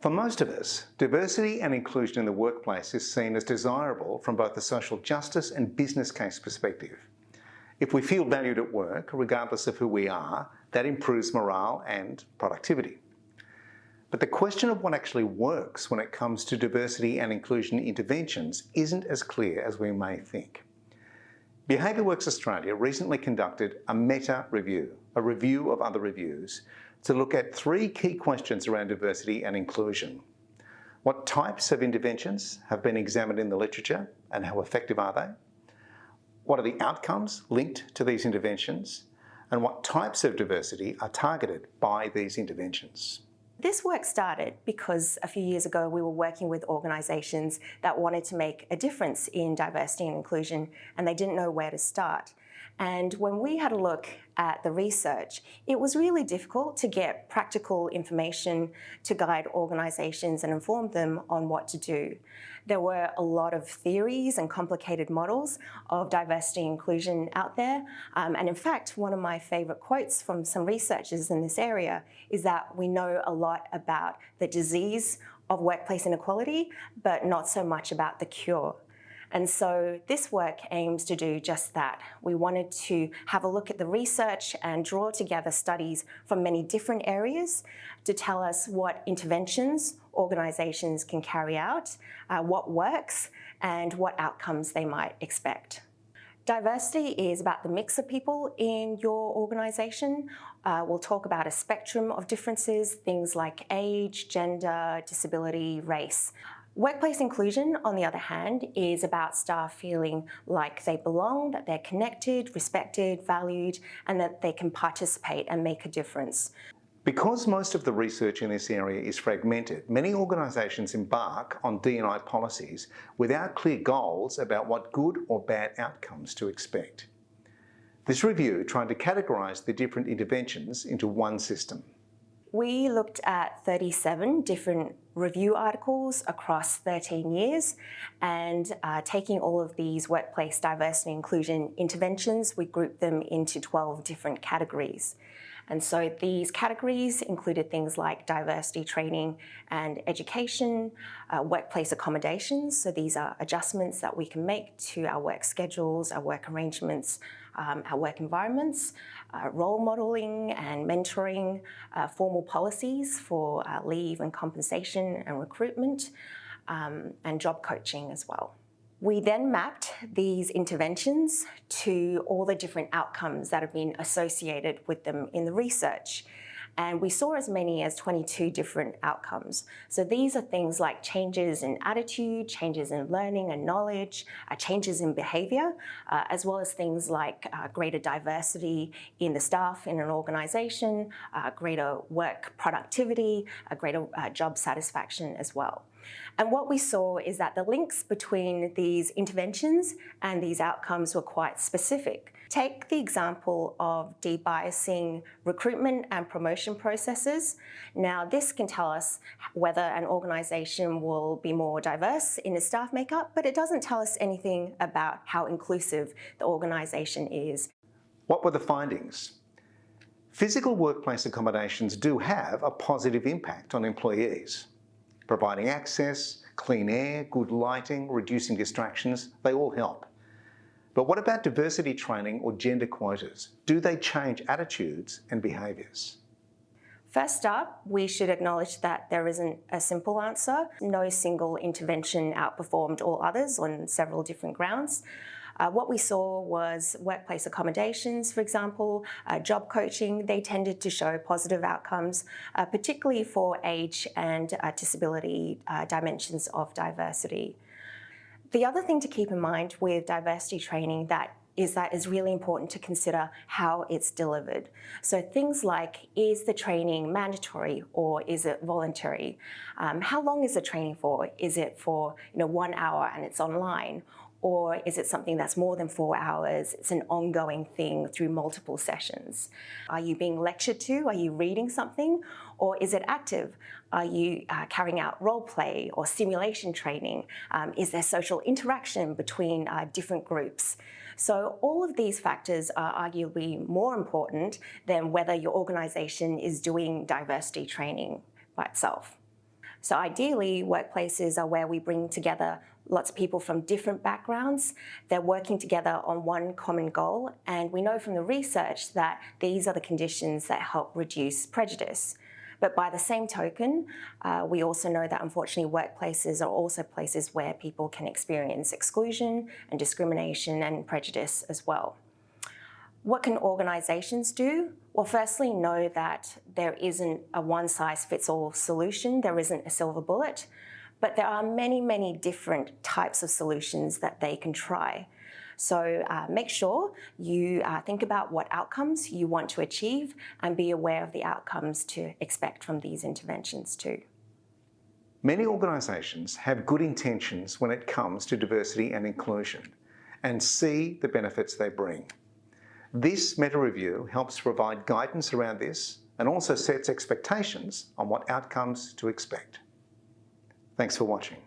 For most of us, diversity and inclusion in the workplace is seen as desirable from both the social justice and business case perspective. If we feel valued at work, regardless of who we are, that improves morale and productivity. But the question of what actually works when it comes to diversity and inclusion interventions isn't as clear as we may think. BehaviourWorks Australia recently conducted a meta-review, a review of other reviews, to look at three key questions around diversity and inclusion. What types of interventions have been examined in the literature and how effective are they? What are the outcomes linked to these interventions? And what types of diversity are targeted by these interventions? This work started because a few years ago we were working with organisations that wanted to make a difference in diversity and inclusion, and they didn't know where to start. And when we had a look at the research, it was really difficult to get practical information to guide organisations and inform them on what to do. There were a lot of theories and complicated models of diversity and inclusion out there. And in fact, one of my favourite quotes from some researchers in this area is that we know a lot about the disease of workplace inequality, but not so much about the cure. And so this work aims to do just that. We wanted to have a look at the research and draw together studies from many different areas to tell us what interventions organisations can carry out, what works, and what outcomes they might expect. Diversity is about the mix of people in your organisation. We'll talk about a spectrum of differences, things like age, gender, disability, race. Workplace inclusion, on the other hand, is about staff feeling like they belong, that they're connected, respected, valued, and that they can participate and make a difference. Because most of the research in this area is fragmented, many organisations embark on D&I policies without clear goals about what good or bad outcomes to expect. This review tried to categorise the different interventions into one system. We looked at 37 different review articles across 13 years, and taking all of these workplace diversity and inclusion interventions, we grouped them into 12 different categories. And so these categories included things like diversity training and education, workplace accommodations, so these are adjustments that we can make to our work schedules, our work arrangements, our work environments, role modelling and mentoring, formal policies for leave and compensation and recruitment, and job coaching as well. We then mapped these interventions to all the different outcomes that have been associated with them in the research. And we saw as many as 22 different outcomes. So these are things like changes in attitude, changes in learning and knowledge, changes in behaviour, as well as things like greater diversity in the staff in an organisation, greater work productivity, greater job satisfaction as well. And what we saw is that the links between these interventions and these outcomes were quite specific. Take the example of debiasing recruitment and promotion processes. Now, this can tell us whether an organisation will be more diverse in its staff makeup, but it doesn't tell us anything about how inclusive the organisation is. What were the findings? Physical workplace accommodations do have a positive impact on employees. Providing access, clean air, good lighting, reducing distractions, they all help. But what about diversity training or gender quotas? Do they change attitudes and behaviours? First up, we should acknowledge that there isn't a simple answer. No single intervention outperformed all others on several different grounds. What we saw was workplace accommodations, for example, job coaching, they tended to show positive outcomes, particularly for age and disability dimensions of diversity. The other thing to keep in mind with diversity training that is really important to consider how it's delivered. So things like, is the training mandatory or is it voluntary? How long is the training for? Is it for 1 hour and it's online? Or is it something that's more than 4 hours? It's an ongoing thing through multiple sessions. Are you being lectured to? Are you reading something? Or is it active? Are you carrying out role play or simulation training? Is there social interaction between different groups? So all of these factors are arguably more important than whether your organisation is doing diversity training by itself. So ideally, workplaces are where we bring together lots of people from different backgrounds. They're working together on one common goal, and we know from the research that these are the conditions that help reduce prejudice. But by the same token, we also know that unfortunately workplaces are also places where people can experience exclusion and discrimination and prejudice as well. What can organisations do? Well, firstly, know that there isn't a one-size-fits-all solution. There isn't a silver bullet, but there are many, many different types of solutions that they can try. So make sure you think about what outcomes you want to achieve and be aware of the outcomes to expect from these interventions too. Many organisations have good intentions when it comes to diversity and inclusion and see the benefits they bring. This meta-review helps provide guidance around this and also sets expectations on what outcomes to expect. Thanks for watching.